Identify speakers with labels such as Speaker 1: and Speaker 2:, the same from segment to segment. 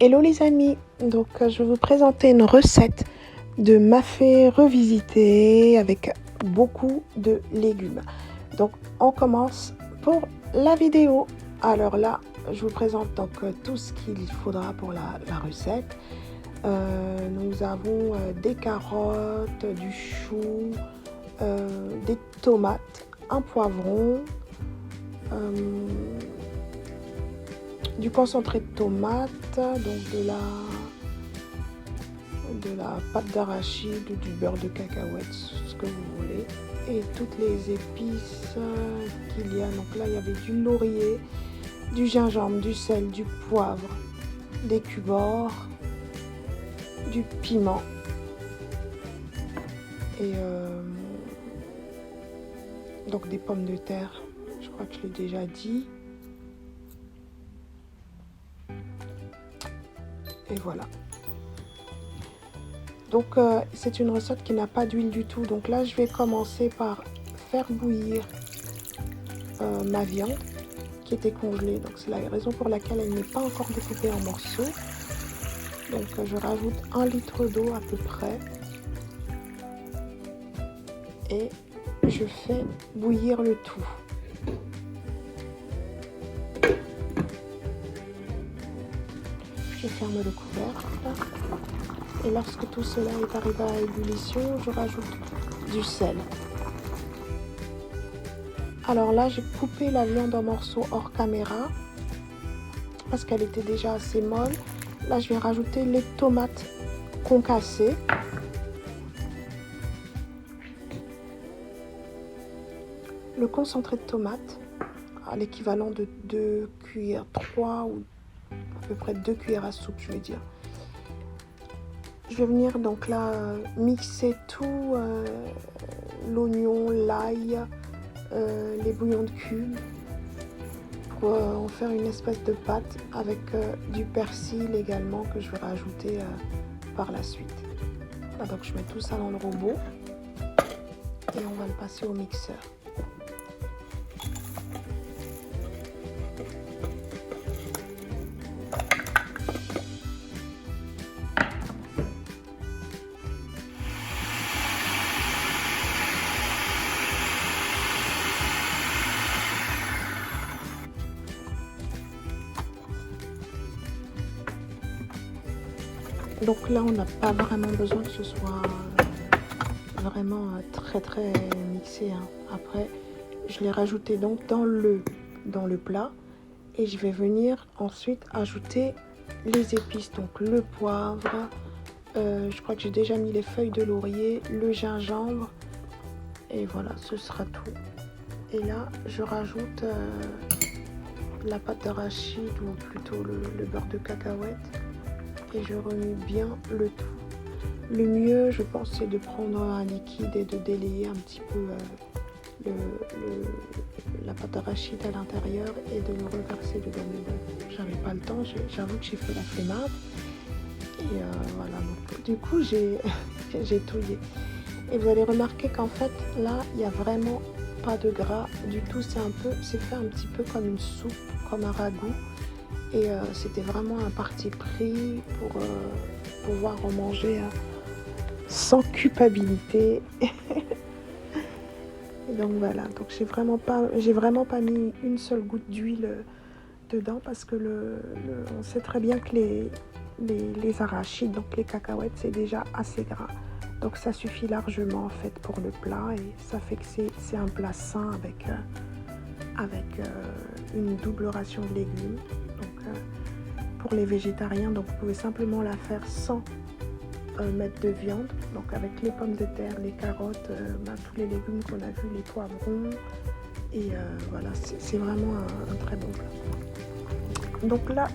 Speaker 1: Hello les amis, donc je vais vous présenter une recette de mafé revisité avec beaucoup de légumes. Donc on commence pour la vidéo. Alors là, je vous présente donc tout ce qu'il faudra pour la recette. Nous avons des carottes, du chou, des tomates, un poivron, du concentré de tomate, donc de la pâte d'arachide, du beurre de cacahuète, ce que vous voulez, et toutes les épices qu'il y a. Donc là, il y avait du laurier, du gingembre, du sel, du poivre, des cubes, du piment et donc des pommes de terre. Je crois que je l'ai déjà dit. Et voilà. Donc c'est une recette qui n'a pas d'huile du tout. Donc là je vais commencer par faire bouillir ma viande qui était congelée. Donc c'est la raison pour laquelle elle n'est pas encore découpée en morceaux. Donc je rajoute 1 litre d'eau à peu près. Et je fais bouillir le tout. Je ferme le couvercle. Et lorsque tout cela est arrivé à ébullition, je rajoute du sel. Alors là, j'ai coupé la viande en morceaux hors caméra parce qu'elle était déjà assez molle. Là, je vais rajouter les tomates concassées. Le concentré de tomate, à l'équivalent de 2 cuillères, 3 ou à peu près 2 cuillères à soupe, je vais dire. Je vais venir donc là mixer tout, l'oignon, l'ail, les bouillons de cubes pour en faire une espèce de pâte avec du persil également que je vais rajouter par la suite. Là, donc je mets tout ça dans le robot et on va le passer au mixeur. Donc là, on n'a pas vraiment besoin que ce soit vraiment très mixé. Après, je l'ai rajouté donc dans le plat et je vais venir ensuite ajouter les épices. Donc le poivre, je crois que j'ai déjà mis les feuilles de laurier, le gingembre et voilà, ce sera tout. Et là, je rajoute la pâte d'arachide ou plutôt le beurre de cacahuète. Et je remue bien le tout. Le mieux, je pense, c'est de prendre un liquide et de délayer un petit peu la pâte d'arachide à l'intérieur et de le reverser dedans. Mais bon, j'avais pas le temps, j'avoue que j'ai fait la flemmarde. Et voilà, donc du coup, j'ai touillé. Et vous allez remarquer qu'en fait, là, il n'y a vraiment pas de gras du tout. C'est fait un petit peu comme une soupe, comme un ragoût. Et c'était vraiment un parti pris pour pouvoir en manger sans culpabilité. Et donc voilà, donc j'ai vraiment pas mis une seule goutte d'huile dedans parce que on sait très bien que les arachides, donc les cacahuètes, c'est déjà assez gras. Donc ça suffit largement en fait pour le plat et ça fait que c'est un plat sain avec une double ration de légumes. Donc pour les végétariens, donc vous pouvez simplement la faire sans mettre de viande, donc avec les pommes de terre, les carottes, tous les légumes qu'on a vus, les poivrons, et voilà, c'est vraiment un très bon plat. Donc là,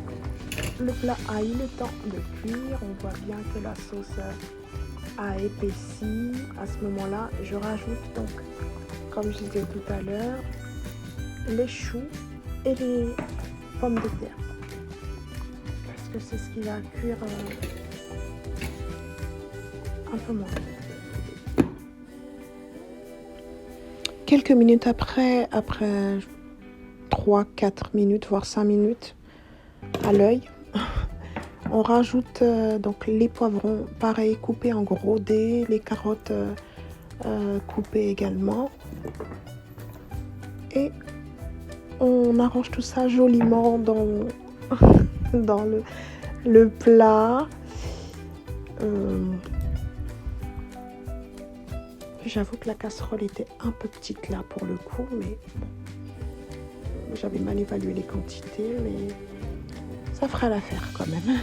Speaker 1: le plat a eu le temps de cuire, on voit bien que la sauce a épaissi. À ce moment-là, je rajoute donc, comme je disais tout à l'heure, les choux et les pommes de terre. Parce que c'est ce qui va cuire un peu moins. Quelques minutes après 3-4 minutes, voire 5 minutes à l'œil, On rajoute donc les poivrons, pareil, coupés en gros dés, les carottes coupées également. Et on arrange tout ça joliment dans, dans le plat. J'avoue que la casserole était un peu petite là pour le coup, mais bon, j'avais mal évalué les quantités, mais ça fera l'affaire quand même.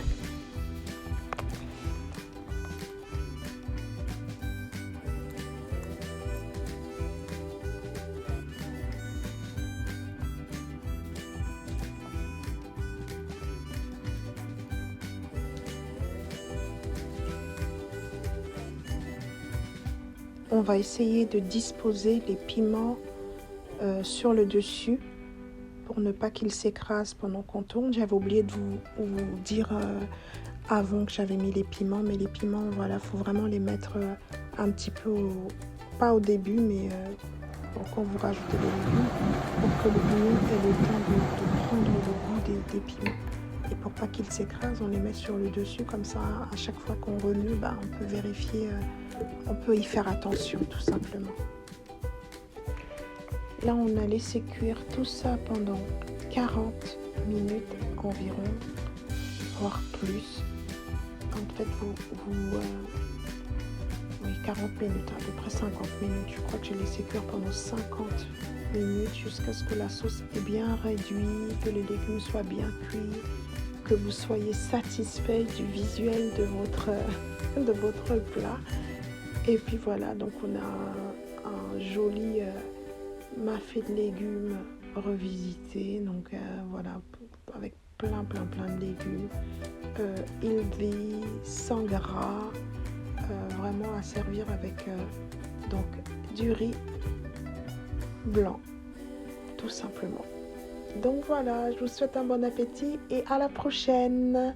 Speaker 1: On va essayer de disposer les piments sur le dessus pour ne pas qu'ils s'écrasent pendant qu'on tourne. J'avais oublié de vous dire avant que j'avais mis les piments, mais les piments, voilà, faut vraiment les mettre un petit peu, pas au début, mais quand vous rajoutez les légumes, pour que le bouillon ait le temps de prendre le goût des piments. Et pour pas qu'ils s'écrasent, on les met sur le dessus, comme ça, à chaque fois qu'on remue, on peut vérifier, on peut y faire attention, tout simplement. Là, on a laissé cuire tout ça pendant 40 minutes environ, voire plus. En fait, oui, 40 minutes, à peu près 50 minutes. Je crois que j'ai laissé cuire pendant 50 minutes jusqu'à ce que la sauce est bien réduite, que les légumes soient bien cuits, que vous soyez satisfait du visuel de votre plat. Et puis voilà, donc on a un joli mafé de légumes revisité, donc voilà, avec plein de légumes, healthy, sans gras, vraiment à servir avec donc du riz blanc, tout simplement. Donc voilà, je vous souhaite un bon appétit et à la prochaine.